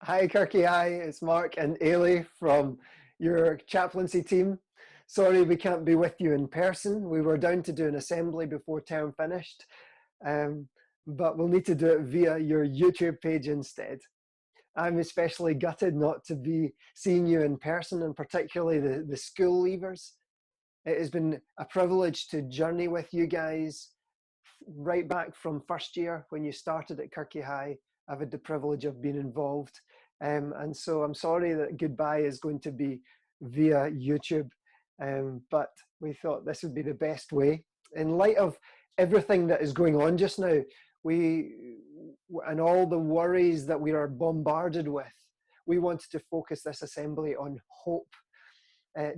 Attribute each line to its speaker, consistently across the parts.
Speaker 1: Hi, Kirky. Hi, it's Mark and Ailey from your chaplaincy team. Sorry we can't be with you in person. We were down to do an assembly before term finished, um, but we'll need to do it via your YouTube page instead. I'm especially gutted not to be seeing you in person, and particularly the school leavers. It has been a privilege to journey with you guys right back from first year when you started at Kirky High. I've had the privilege of being involved. And so I'm sorry that goodbye is going to be via YouTube, but we thought this would be the best way. In light of everything that is going on just now, and all the worries that we are bombarded with, we wanted to focus this assembly on hope.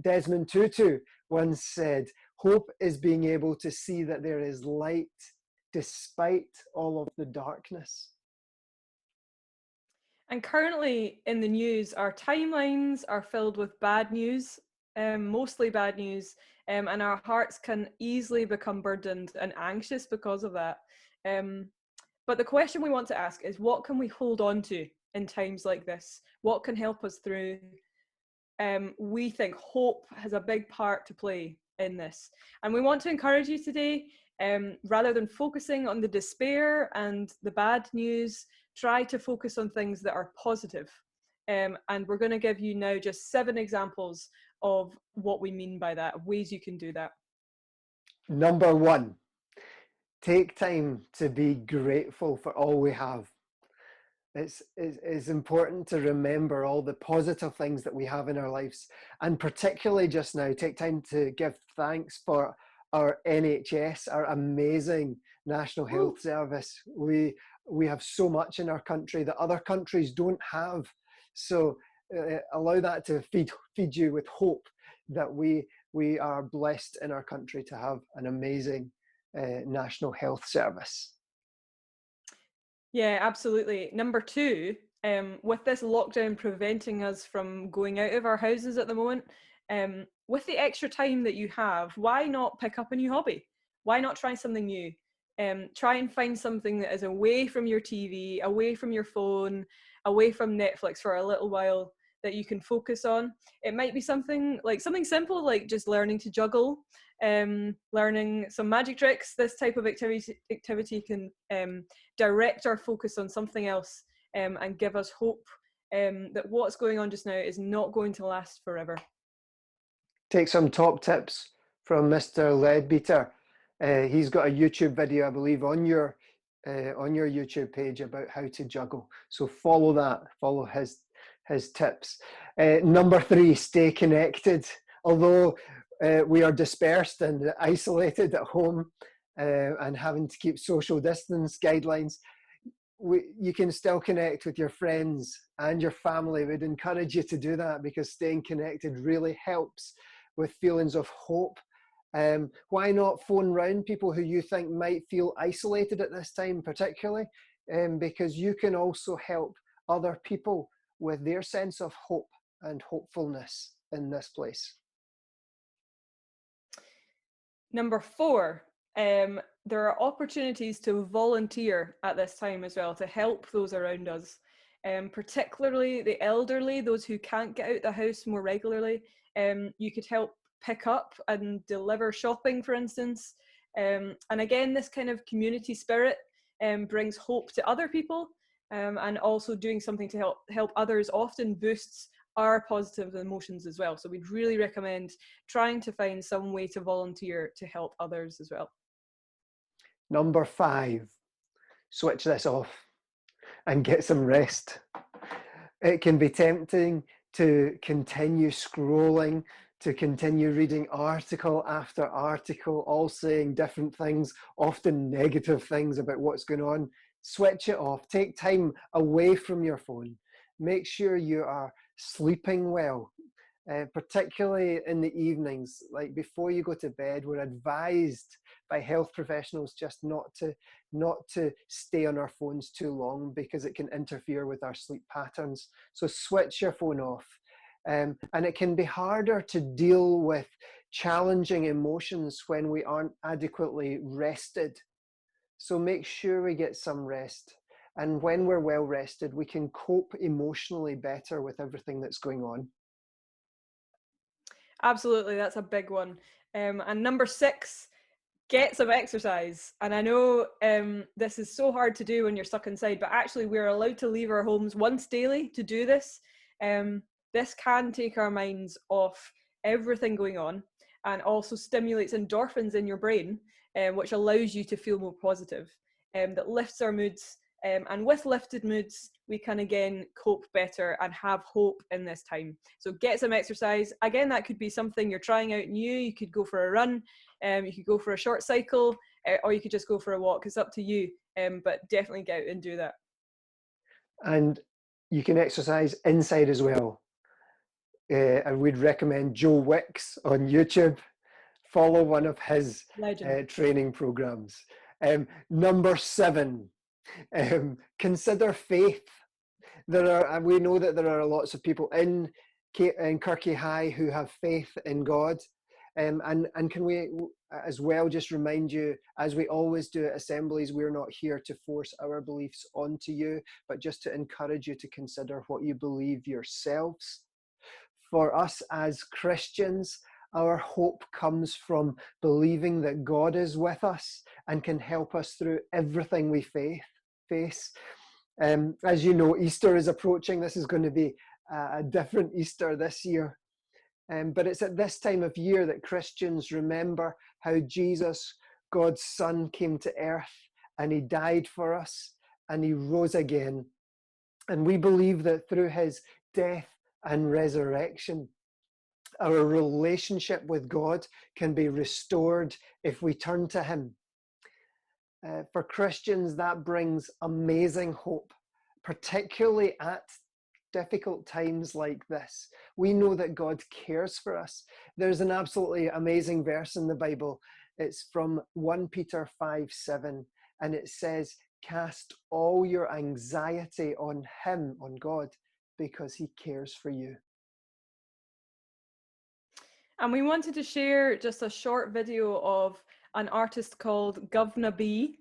Speaker 1: Desmond Tutu once said, "Hope is being able to see that there is light despite all of the darkness."
Speaker 2: And currently in the news, our timelines are filled with bad news, mostly bad news, and our hearts can easily become burdened and anxious because of that. But the question we want to ask is, what can we hold on to in times like this? What can help us through? We think hope has a big part to play in this. And we want to encourage you today, rather than focusing on the despair and the bad news, try to focus on things that are positive. And we're going to give you now just 7 examples of what we mean by that, of ways you can do that.
Speaker 1: Number one, take time to be grateful for all we have. It's important to remember all the positive things that we have in our lives, and particularly just now, take time to give thanks for our NHS, our amazing National Health Service. We have so much in our country that other countries don't have. So allow that to feed you with hope that we are blessed in our country to have an amazing National Health Service.
Speaker 2: Yeah, absolutely. Number 2, with this lockdown preventing us from going out of our houses at the moment, with the extra time that you have, why not pick up a new hobby? Why not try something new? Try and find something that is away from your TV, away from your phone, away from Netflix for a little while that you can focus on. It might be something simple, like just learning to juggle, learning some magic tricks. This type of activity can direct our focus on something else, and give us hope that what's going on just now is not going to last forever.
Speaker 1: Take some top tips from Mr. Leadbeater. He's got a YouTube video, I believe, on your YouTube page about how to juggle. So follow that. Follow his tips. Number 3, stay connected. Although we are dispersed and isolated at home, and having to keep social distance guidelines, you can still connect with your friends and your family. We'd encourage you to do that, because staying connected really helps with feelings of hope. Why not phone round people who you think might feel isolated at this time, particularly, because you can also help other people with their sense of hope and hopefulness in this place.
Speaker 2: Number 4, there are opportunities to volunteer at this time as well, to help those around us, particularly the elderly, those who can't get out the house more regularly. You could help pick up and deliver shopping, for instance. And again, this kind of community spirit brings hope to other people, and also doing something to help others often boosts our positive emotions as well. So we'd really recommend trying to find some way to volunteer to help others as well.
Speaker 1: Number 5, switch this off and get some rest. It can be tempting to continue scrolling, to continue reading article after article, all saying different things, often negative things about what's going on. Switch it off. Take time away from your phone. Make sure you are sleeping well, particularly in the evenings. Like before you go to bed, we're advised by health professionals just not to stay on our phones too long, because it can interfere with our sleep patterns. So switch your phone off. And it can be harder to deal with challenging emotions when we aren't adequately rested. So make sure we get some rest. And when we're well rested, we can cope emotionally better with everything that's going on.
Speaker 2: Absolutely, that's a big one. And number 6, get some exercise. And I know this is so hard to do when you're stuck inside, but actually we're allowed to leave our homes once daily to do this. This can take our minds off everything going on, and also stimulates endorphins in your brain, which allows you to feel more positive, that lifts our moods. And with lifted moods, we can again cope better and have hope in this time. So get some exercise. Again, that could be something you're trying out new. You could go for a run, you could go for a short cycle, or you could just go for a walk. It's up to you, but definitely get out and do that.
Speaker 1: And you can exercise inside as well. I would recommend Joe Wicks on YouTube. Follow one of his training programs. Number 7, consider faith. We know that there are lots of people in Kirky High who have faith in God. And can we as well just remind you, as we always do at assemblies, we're not here to force our beliefs onto you, but just to encourage you to consider what you believe yourselves. For us as Christians, our hope comes from believing that God is with us and can help us through everything we face. As you know, Easter is approaching. This is going to be a different Easter this year. But it's at this time of year that Christians remember how Jesus, God's Son, came to earth and he died for us and he rose again. And we believe that through his death and resurrection, our relationship with God can be restored if we turn to him. For Christians, that brings amazing hope, particularly at difficult times like this. We know that God cares for us. There's an absolutely amazing verse in the Bible. It's from 1 Peter 5:7, and it says, cast all your anxiety on him, on God, because he cares for you.
Speaker 2: And we wanted to share just a short video of an artist called Govna B,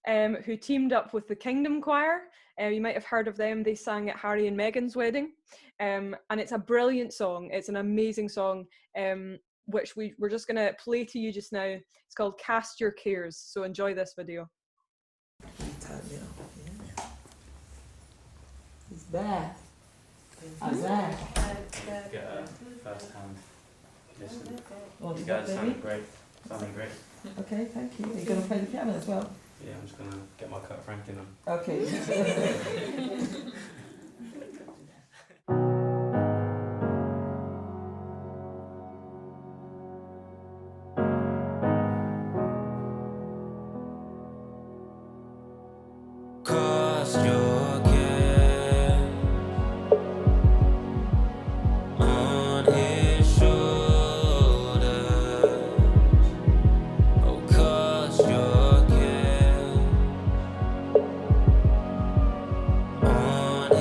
Speaker 2: who teamed up with the Kingdom Choir. You might have heard of them. They sang at Harry and Meghan's wedding. And it's a brilliant song. It's an amazing song, which we're just going to play to you just now. It's called Cast Your Cares. So enjoy this video.
Speaker 3: He's there. I'm there.
Speaker 4: Get a first-hand listen.
Speaker 3: Oh,
Speaker 4: You guys sounded great. Sounding great.
Speaker 3: Okay, thank you. Are you going to play the piano as well?
Speaker 4: Yeah, I'm just going to get my Kurt Franklin on.
Speaker 3: Okay.
Speaker 5: Cast your care on his shoulders. Oh, cast your care on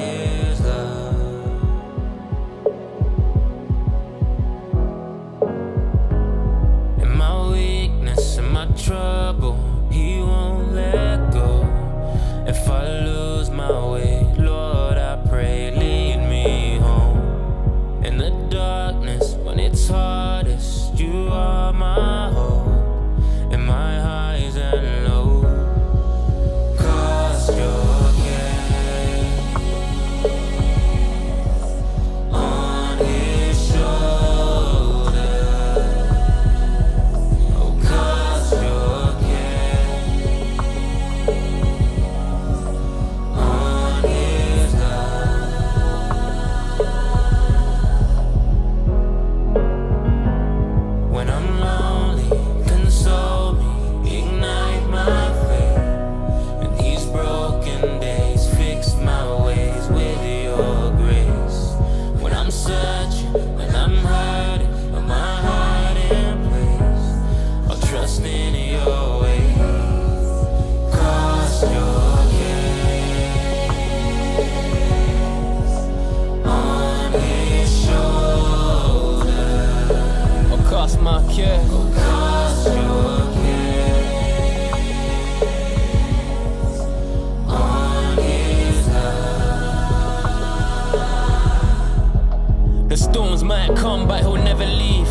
Speaker 5: The storms might come, but he'll never leave.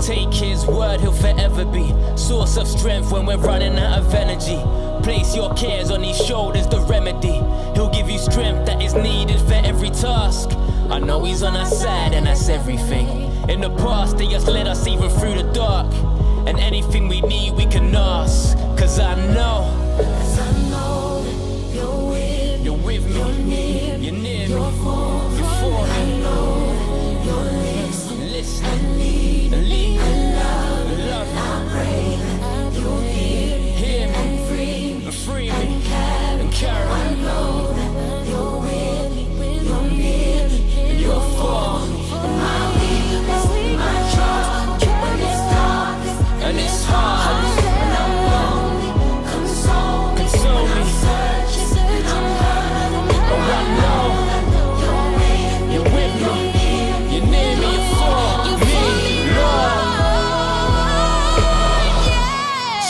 Speaker 5: Take his word, he'll forever be source of strength when we're running out of energy. Place your cares on his shoulders, the remedy. He'll give you strength that is needed for every task. I know he's on our side and that's everything. In the past, they just led us even through the dark. And anything we need, we can ask. Cause I know that you're with me, you're near me, you're for me. Listen and lead and love. I pray that you'll hear me and free me and carry me. I know that you're with me, you're near me, and you're for me. My weakness, my trust, when it's darkest and it's hard, when I'm lonely, console me. I'm searching, I'm hurting, oh I know you're with me, you're near me, you're for me, Lord.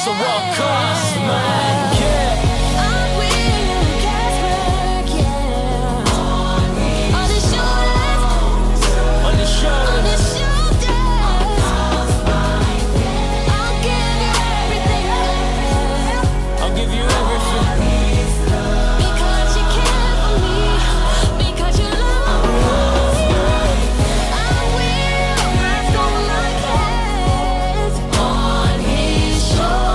Speaker 5: So I'll cast my care. I will cast my care on his shoulders, on his shoulders. I'll give you everything. I'll give you everything. Because you care for me, because you love me. I will rest on my hands on his shoulders.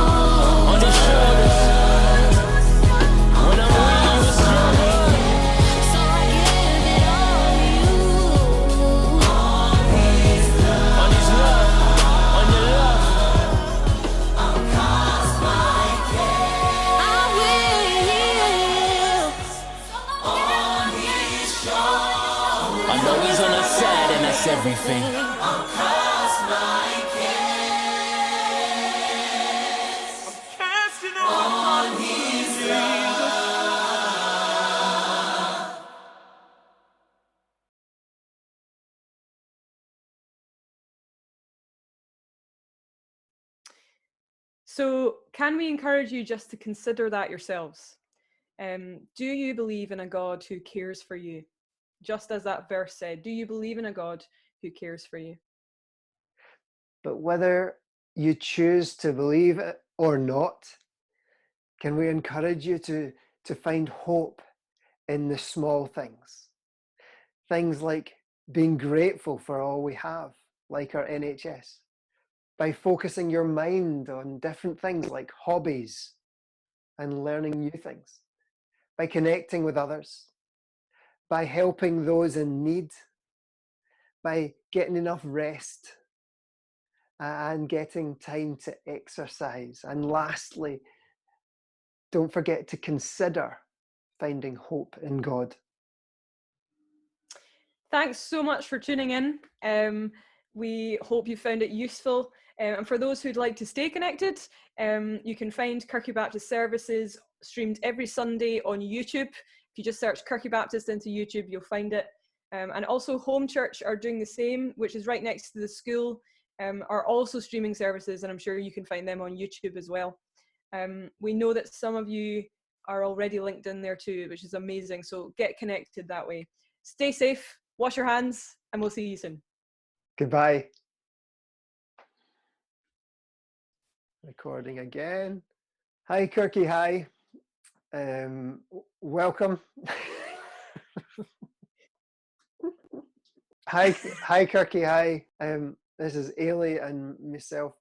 Speaker 5: On his shoulders. When I'm weak, you are strong. So I give it all to you. On his love, on your love. I'll cast my care. I will on his shoulders. I know he's on our side and that's everything. I'll cast my cares. I'm casting on his love.
Speaker 2: So, can we encourage you just to consider that yourselves? Do you believe in a God who cares for you? Just as that verse said, do you believe in a God who cares for you?
Speaker 1: But whether you choose to believe it or not, can we encourage you to find hope in the small things? Things like being grateful for all we have, like our NHS, by focusing your mind on different things like hobbies and learning new things, by connecting with others, by helping those in need, by getting enough rest and getting time to exercise. And lastly, don't forget to consider finding hope in God.
Speaker 2: Thanks so much for tuning in. We hope you found it useful. And for those who'd like to stay connected, you can find Kirky Baptist services streamed every Sunday on YouTube. If you just search Kirky Baptist into YouTube, you'll find it. And also Home Church are doing the same, which is right next to the school, are also streaming services, and I'm sure you can find them on YouTube as well. We know that some of you are already linked in there too, which is amazing. So get connected that way. Stay safe, wash your hands, and we'll see you soon.
Speaker 1: Goodbye. Recording again. Hi, Kirky. Hi. Welcome. Hi, Kirky. Hi. This is Ailey and myself.